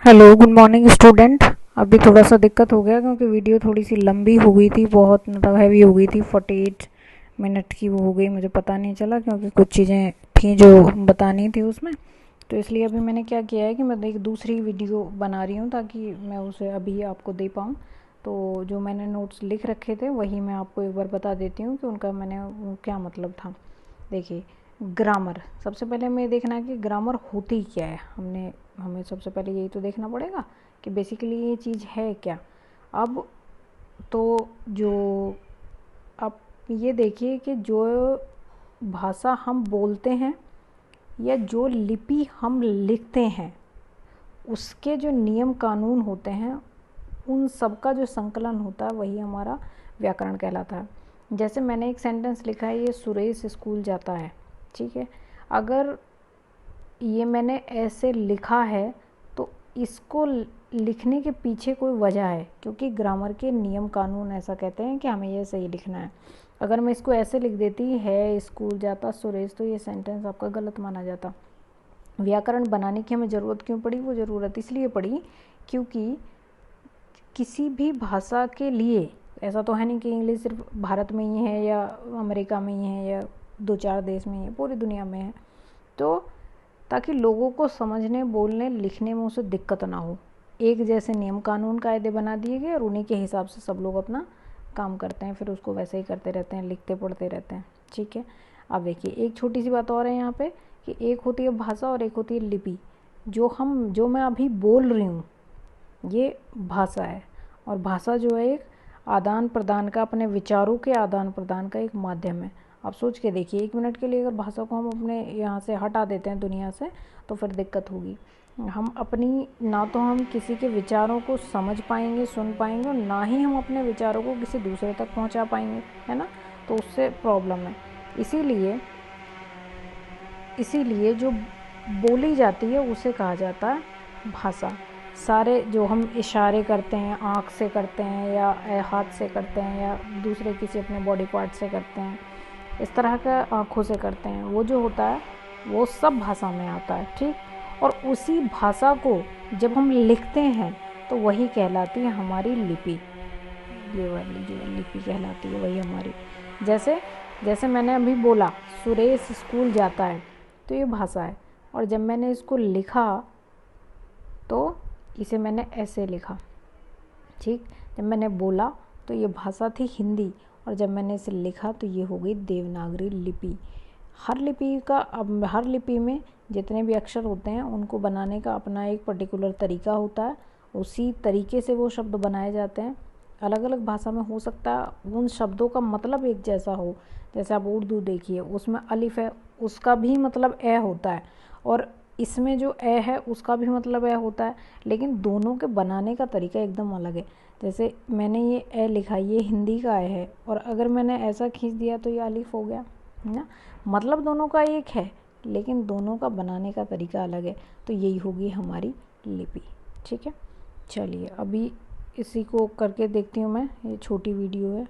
Hello good morning student. अभी थोड़ा सा दिक्कत हो गया क्योंकि वीडियो थोड़ी सी लंबी हो गई थी, बहुत मतलब हैवी हो गई थी। 48 मिनट की वो हो गई, मुझे पता नहीं चला क्योंकि कुछ चीज़ें थी जो बतानी थी उसमें। तो इसलिए अभी मैंने क्या किया है कि मैं एक दूसरी वीडियो बना रही हूँ ताकि मैं उसे अभी आपको दे पाऊँ। तो जो मैंने नोट्स लिख रखे थे वही मैं आपको एक बार बता देती हूँ कि उनका मैंने क्या मतलब था। देखिए, ग्रामर सबसे पहले हमें देखना है कि ग्रामर होती क्या है। हमें सबसे पहले यही तो देखना पड़ेगा कि बेसिकली ये चीज़ है क्या। अब तो जो आप ये देखिए कि जो भाषा हम बोलते हैं या जो लिपि हम लिखते हैं उसके जो नियम कानून होते हैं उन सब का जो संकलन होता है वही हमारा व्याकरण कहलाता है। जैसे मैंने एक सेंटेंस लिखा है, ये सुरेश स्कूल जाता है, ठीक है। अगर ये मैंने ऐसे लिखा है तो इसको लिखने के पीछे कोई वजह है, क्योंकि ग्रामर के नियम कानून ऐसा कहते हैं कि हमें ये सही लिखना है। अगर मैं इसको ऐसे लिख देती है स्कूल जाता सुरेश, तो ये सेंटेंस आपका गलत माना जाता। व्याकरण बनाने की हमें ज़रूरत क्यों पड़ी? वो ज़रूरत इसलिए पड़ी क्योंकि किसी भी भाषा के लिए ऐसा तो है नहीं कि इंग्लिश सिर्फ भारत में ही है या अमेरिका में ही है या 2-4 देश में ही है, पूरी दुनिया में है। तो ताकि लोगों को समझने, बोलने, लिखने में उसे दिक्कत ना हो, एक जैसे नियम कानून कायदे बना दिए गए और उन्हीं के हिसाब से सब लोग अपना काम करते हैं, फिर उसको वैसे ही करते रहते हैं, लिखते पढ़ते रहते हैं, ठीक है। अब देखिए, एक छोटी सी बात और है यहाँ पे कि एक होती है भाषा और एक होती है लिपि। जो मैं अभी बोल रही हूँ ये भाषा है, और भाषा जो है एक आदान प्रदान का, अपने विचारों के आदान प्रदान का एक माध्यम है। आप सोच के देखिए, 1 मिनट के लिए अगर भाषा को हम अपने यहाँ से हटा देते हैं दुनिया से, तो फिर दिक्कत होगी। हम अपनी ना तो हम किसी के विचारों को समझ पाएंगे, सुन पाएंगे, और ना ही हम अपने विचारों को किसी दूसरे तक पहुँचा पाएंगे, है ना। तो उससे प्रॉब्लम है। इसीलिए जो बोली जाती है उसे कहा जाता है भाषा। सारे जो हम इशारे करते हैं, आँख से करते हैं या हाथ से करते हैं या दूसरे किसी अपने बॉडी पार्ट से करते हैं, इस तरह का आँखों से करते हैं, वो जो होता है वो सब भाषा में आता है, ठीक। और उसी भाषा को जब हम लिखते हैं तो वही कहलाती है हमारी लिपि। ये वाली जो लिपि कहलाती है वही हमारी। जैसे जैसे मैंने अभी बोला सुरेश स्कूल जाता है, तो ये भाषा है। और जब मैंने इसको लिखा तो इसे मैंने ऐसे लिखा, ठीक। जब मैंने बोला तो ये भाषा थी हिंदी, और जब मैंने इसे लिखा तो ये हो गई देवनागरी लिपि। हर लिपि में जितने भी अक्षर होते हैं उनको बनाने का अपना एक पर्टिकुलर तरीका होता है, उसी तरीके से वो शब्द बनाए जाते हैं। अलग अलग भाषा में हो सकता है उन शब्दों का मतलब एक जैसा हो। जैसे आप उर्दू देखिए, उसमें अलिफ है, उसका भी मतलब ए होता है, और इसमें जो ए है उसका भी मतलब ए होता है, लेकिन दोनों के बनाने का तरीका एकदम अलग है। जैसे मैंने ये ए लिखा, ये हिंदी का ए है, और अगर मैंने ऐसा खींच दिया तो ये अलिफ हो गया, है ना। मतलब दोनों का एक है, लेकिन दोनों का बनाने का तरीका अलग है। तो यही होगी हमारी लिपि, ठीक है। चलिए अभी इसी को करके देखती हूँ मैं, ये छोटी वीडियो है।